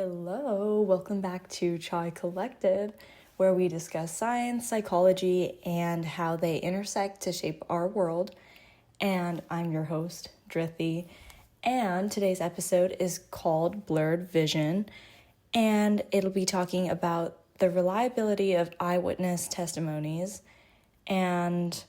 Hello, welcome back to Chai Collective, where we discuss science, psychology, and how they intersect to shape our world. And I'm your host, Drithy, and today's episode is called Blurred Vision, and it'll be talking about the reliability of eyewitness testimonies. And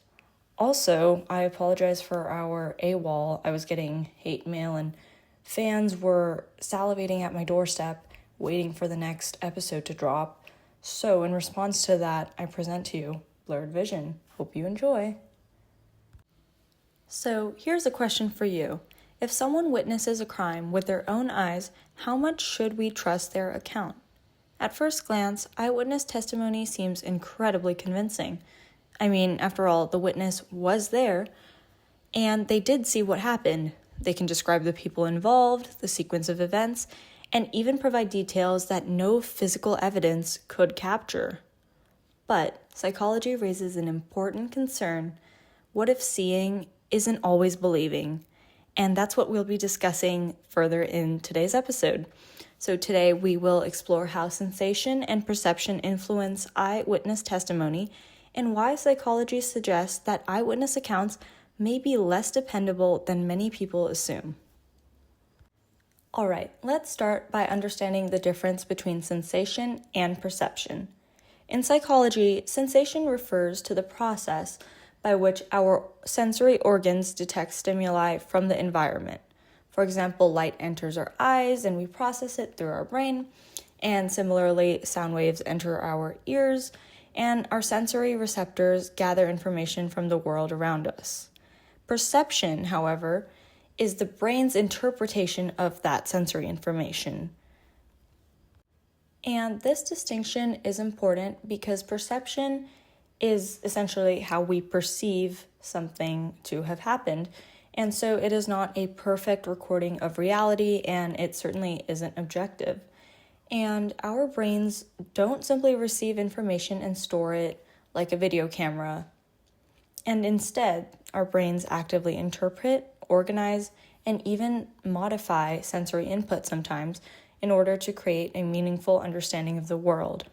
also, I apologize for our AWOL. I was getting hate mail and fans were salivating at my doorstep, waiting for the next episode to drop. So in response to that, I present to you Blurred Vision. Hope you enjoy. So here's a question for you. If someone witnesses a crime with their own eyes, how much should we trust their account? At first glance, eyewitness testimony seems incredibly convincing. I mean, after all, the witness was there, and they did see what happened. They can describe the people involved, the sequence of events, and even provide details that no physical evidence could capture. But psychology raises an important concern. What if seeing isn't always believing? And that's what we'll be discussing further in today's episode. So today we will explore how sensation and perception influence eyewitness testimony and why psychology suggests that eyewitness accounts may be less dependable than many people assume. Alright, let's start by understanding the difference between sensation and perception. In psychology, sensation refers to the process by which our sensory organs detect stimuli from the environment. For example, light enters our eyes and we process it through our brain, and similarly, sound waves enter our ears, and our sensory receptors gather information from the world around us. Perception, however, is the brain's interpretation of that sensory information. And this distinction is important because perception is essentially how we perceive something to have happened. And so it is not a perfect recording of reality, and it certainly isn't objective. And our brains don't simply receive information and store it like a video camera. And instead, our brains actively interpret, organize, and even modify sensory input sometimes in order to create a meaningful understanding of the world.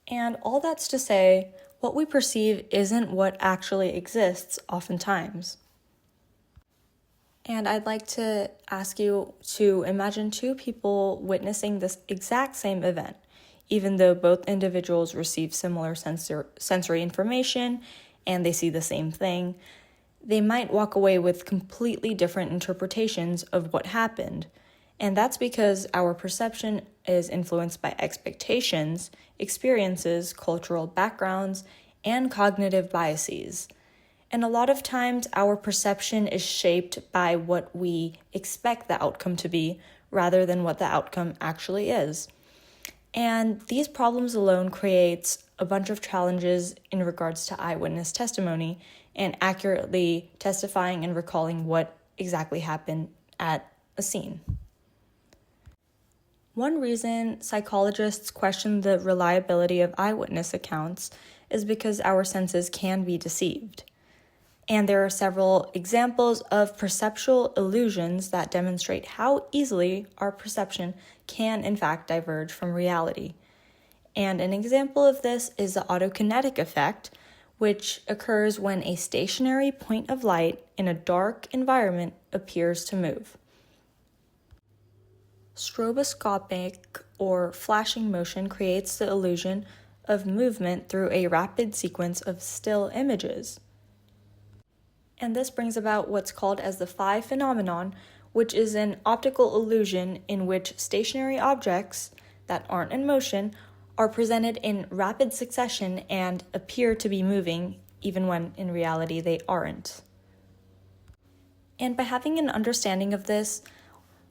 And all that's to say, what we perceive isn't what actually exists oftentimes. And I'd like to ask you to imagine two people witnessing this exact same event, even though both individuals receive similar sensory information and they see the same thing. They might walk away with completely different interpretations of what happened. And that's because our perception is influenced by expectations, experiences, cultural backgrounds, and cognitive biases. And a lot of times our perception is shaped by what we expect the outcome to be rather than what the outcome actually is. And these problems alone creates a bunch of challenges in regards to eyewitness testimony and accurately testifying and recalling what exactly happened at a scene. One reason psychologists question the reliability of eyewitness accounts is because our senses can be deceived. And there are several examples of perceptual illusions that demonstrate how easily our perception can in fact diverge from reality. And an example of this is the autokinetic effect, which occurs when a stationary point of light in a dark environment appears to move. Stroboscopic or flashing motion creates the illusion of movement through a rapid sequence of still images. And this brings about what's called as the phi phenomenon, which is an optical illusion in which stationary objects that aren't in motion are presented in rapid succession and appear to be moving, even when in reality they aren't. And by having an understanding of this,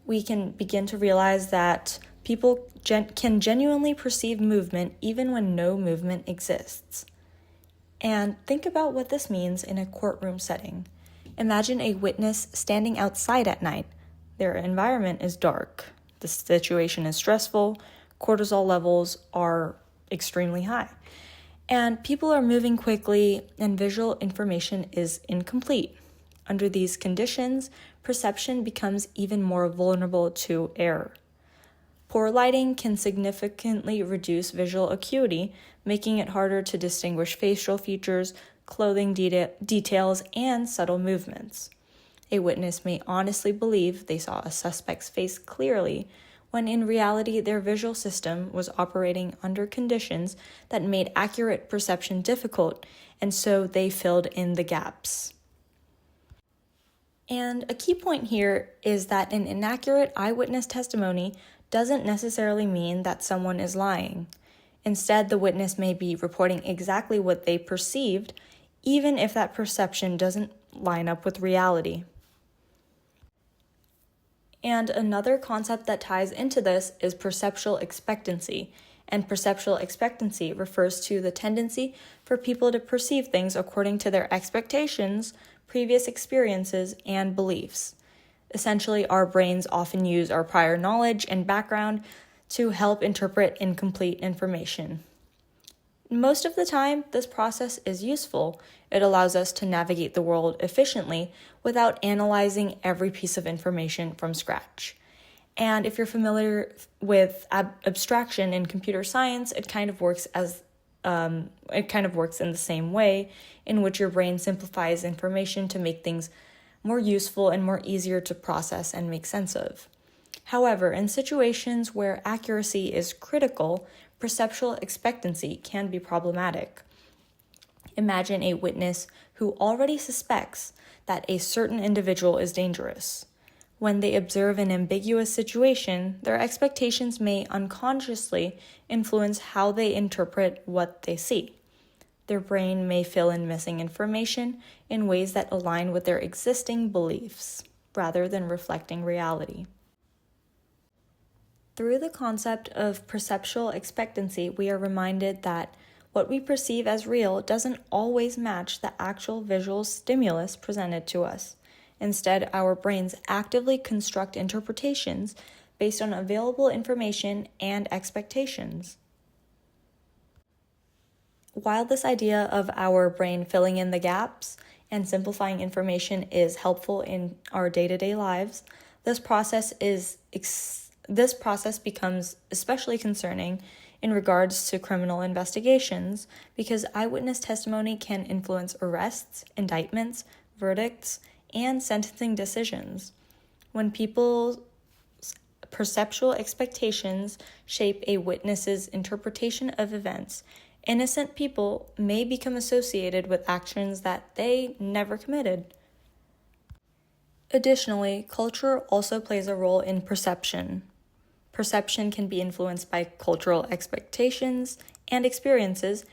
we can begin to realize that people can genuinely perceive movement even when no movement exists. And think about what this means in a courtroom setting. Imagine a witness standing outside at night. Their environment is dark. The situation is stressful. Cortisol levels are extremely high. And people are moving quickly and visual information is incomplete. Under these conditions, perception becomes even more vulnerable to error. Poor lighting can significantly reduce visual acuity, making it harder to distinguish facial features, clothing details, and subtle movements. A witness may honestly believe they saw a suspect's face clearly, when in reality their visual system was operating under conditions that made accurate perception difficult, and so they filled in the gaps. And a key point here is that an inaccurate eyewitness testimony doesn't necessarily mean that someone is lying. Instead, the witness may be reporting exactly what they perceived, even if that perception doesn't line up with reality. And another concept that ties into this is perceptual expectancy. And perceptual expectancy refers to the tendency for people to perceive things according to their expectations, previous experiences, and beliefs. Essentially, our brains often use our prior knowledge and background to help interpret incomplete information. Most of the time, this process is useful. It allows us to navigate the world efficiently without analyzing every piece of information from scratch. And if you're familiar with abstraction in computer science, it kind of works in the same way, in which your brain simplifies information to make things more useful and more easier to process and make sense of. However, in situations where accuracy is critical, perceptual expectancy can be problematic. Imagine a witness who already suspects that a certain individual is dangerous. When they observe an ambiguous situation, their expectations may unconsciously influence how they interpret what they see. Their brain may fill in missing information in ways that align with their existing beliefs, rather than reflecting reality. Through the concept of perceptual expectancy, we are reminded that what we perceive as real doesn't always match the actual visual stimulus presented to us. Instead, our brains actively construct interpretations based on available information and expectations. While this idea of our brain filling in the gaps and simplifying information is helpful in our day-to-day lives, this process becomes especially concerning in regards to criminal investigations, because eyewitness testimony can influence arrests, indictments, verdicts, and sentencing decisions. When people's perceptual expectations shape a witness's interpretation of events, innocent people may become associated with actions that they never committed. Additionally, culture also plays a role in perception. Perception can be influenced by cultural expectations and experiences,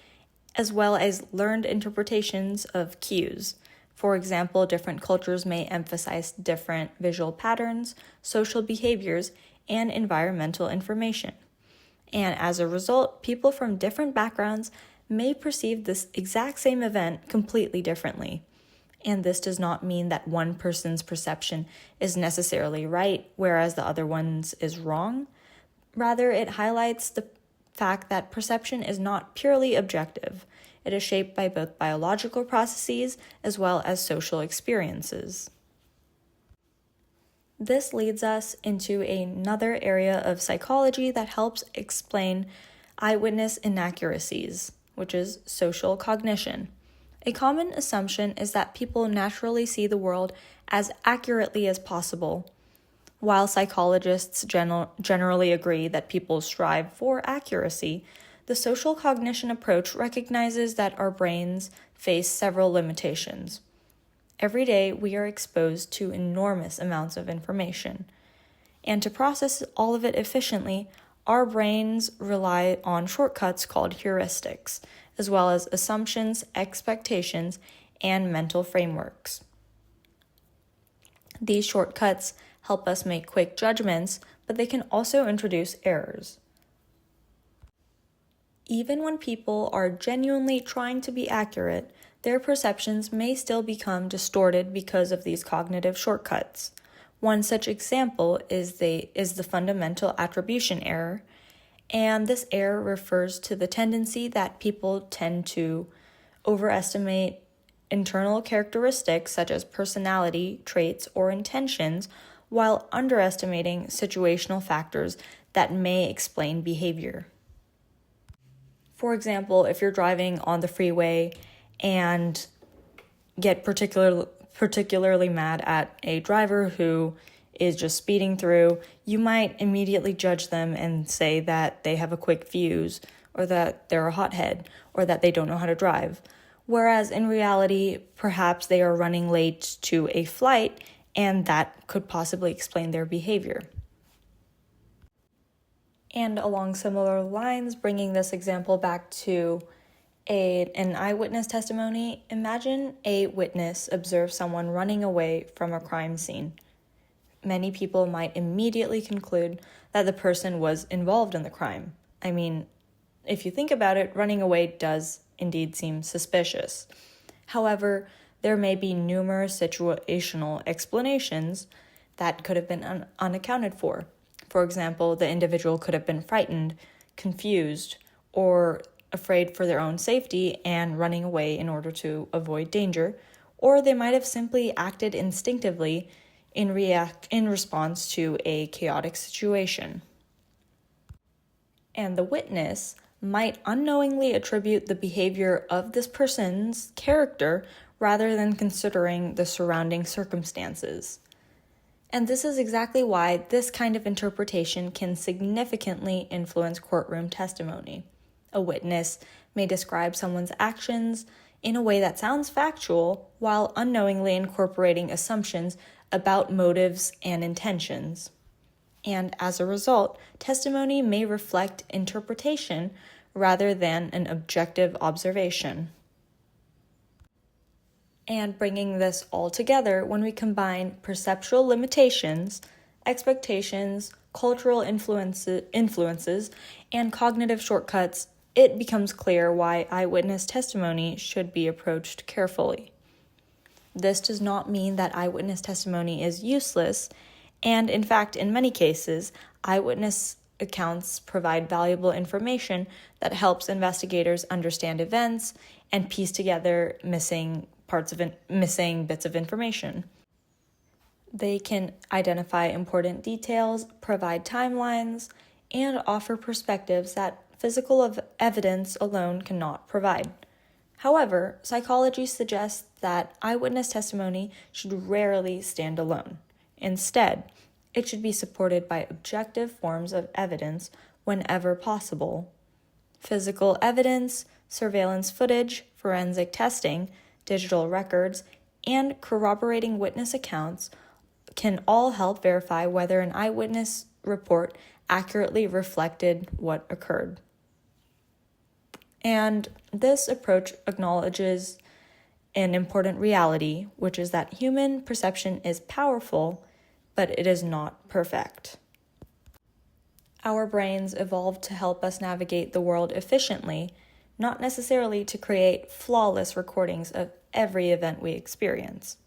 as well as learned interpretations of cues. For example, different cultures may emphasize different visual patterns, social behaviors, and environmental information. And as a result, people from different backgrounds may perceive this exact same event completely differently. And this does not mean that one person's perception is necessarily right, whereas the other one's is wrong. Rather, it highlights the fact that perception is not purely objective. It is shaped by both biological processes as well as social experiences. This leads us into another area of psychology that helps explain eyewitness inaccuracies, which is social cognition. A common assumption is that people naturally see the world as accurately as possible. While psychologists generally agree that people strive for accuracy, the social cognition approach recognizes that our brains face several limitations. Every day, we are exposed to enormous amounts of information. And to process all of it efficiently, our brains rely on shortcuts called heuristics, as well as assumptions, expectations, and mental frameworks. These shortcuts help us make quick judgments, but they can also introduce errors. Even when people are genuinely trying to be accurate, their perceptions may still become distorted because of these cognitive shortcuts. One such example is the fundamental attribution error, and this error refers to the tendency that people tend to overestimate internal characteristics such as personality, traits, or intentions, while underestimating situational factors that may explain behavior. For example, if you're driving on the freeway and get particularly mad at a driver who is just speeding through, you might immediately judge them and say that they have a quick fuse, or that they're a hothead, or that they don't know how to drive. Whereas in reality, perhaps they are running late to a flight, and that could possibly explain their behavior. And along similar lines, bringing this example back to an eyewitness testimony, imagine a witness observes someone running away from a crime scene. Many people might immediately conclude that the person was involved in the crime. I mean, if you think about it, running away does indeed seem suspicious. However, there may be numerous situational explanations that could have been unaccounted for. For example, the individual could have been frightened, confused, or afraid for their own safety and running away in order to avoid danger, or they might have simply acted instinctively in response to a chaotic situation. And the witness might unknowingly attribute the behavior of this person's character rather than considering the surrounding circumstances. And this is exactly why this kind of interpretation can significantly influence courtroom testimony. A witness may describe someone's actions in a way that sounds factual while unknowingly incorporating assumptions about motives and intentions. And as a result, testimony may reflect interpretation rather than an objective observation. And bringing this all together, when we combine perceptual limitations, expectations, cultural influences, and cognitive shortcuts, it becomes clear why eyewitness testimony should be approached carefully. This does not mean that eyewitness testimony is useless, and in fact, in many cases, eyewitness accounts provide valuable information that helps investigators understand events and piece together missing bits of information. They can identify important details, provide timelines, and offer perspectives that physical evidence alone cannot provide. However, psychology suggests that eyewitness testimony should rarely stand alone. Instead, it should be supported by objective forms of evidence whenever possible. Physical evidence, surveillance footage, forensic testing, digital records, and corroborating witness accounts can all help verify whether an eyewitness report accurately reflected what occurred. And this approach acknowledges an important reality, which is that human perception is powerful, but it is not perfect. Our brains evolved to help us navigate the world efficiently, not necessarily to create flawless recordings of every event we experience.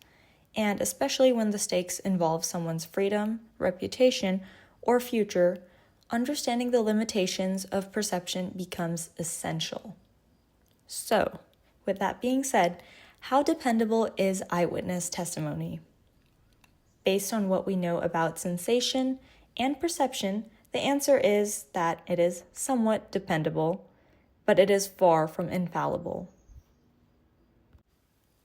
And especially when the stakes involve someone's freedom, reputation, or future, understanding the limitations of perception becomes essential. So, with that being said, how dependable is eyewitness testimony? Based on what we know about sensation and perception, the answer is that it is somewhat dependable, but it is far from infallible.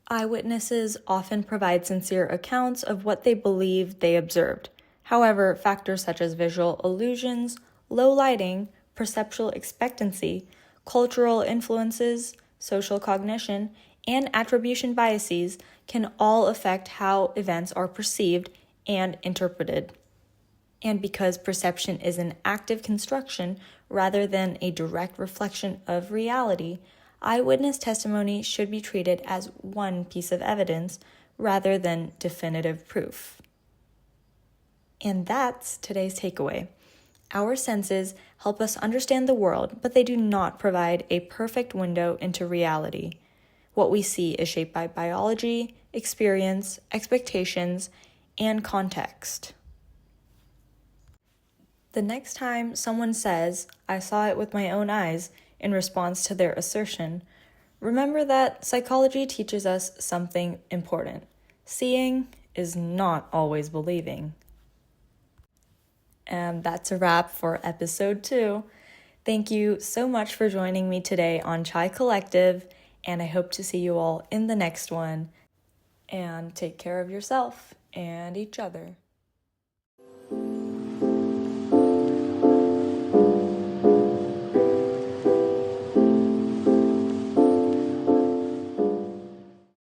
Eyewitnesses often provide sincere accounts of what they believe they observed. However, factors such as visual illusions, low lighting, perceptual expectancy, cultural influences, social cognition, and attribution biases can all affect how events are perceived and interpreted. And because perception is an active construction rather than a direct reflection of reality, eyewitness testimony should be treated as one piece of evidence rather than definitive proof. And that's today's takeaway. Our senses help us understand the world, but they do not provide a perfect window into reality. What we see is shaped by biology, experience, expectations, and context. The next time someone says, "I saw it with my own eyes," in response to their assertion, remember that psychology teaches us something important. Seeing is not always believing. And that's a wrap for episode 2. Thank you so much for joining me today on Chai Collective, and I hope to see you all in the next one. And take care of yourself and each other.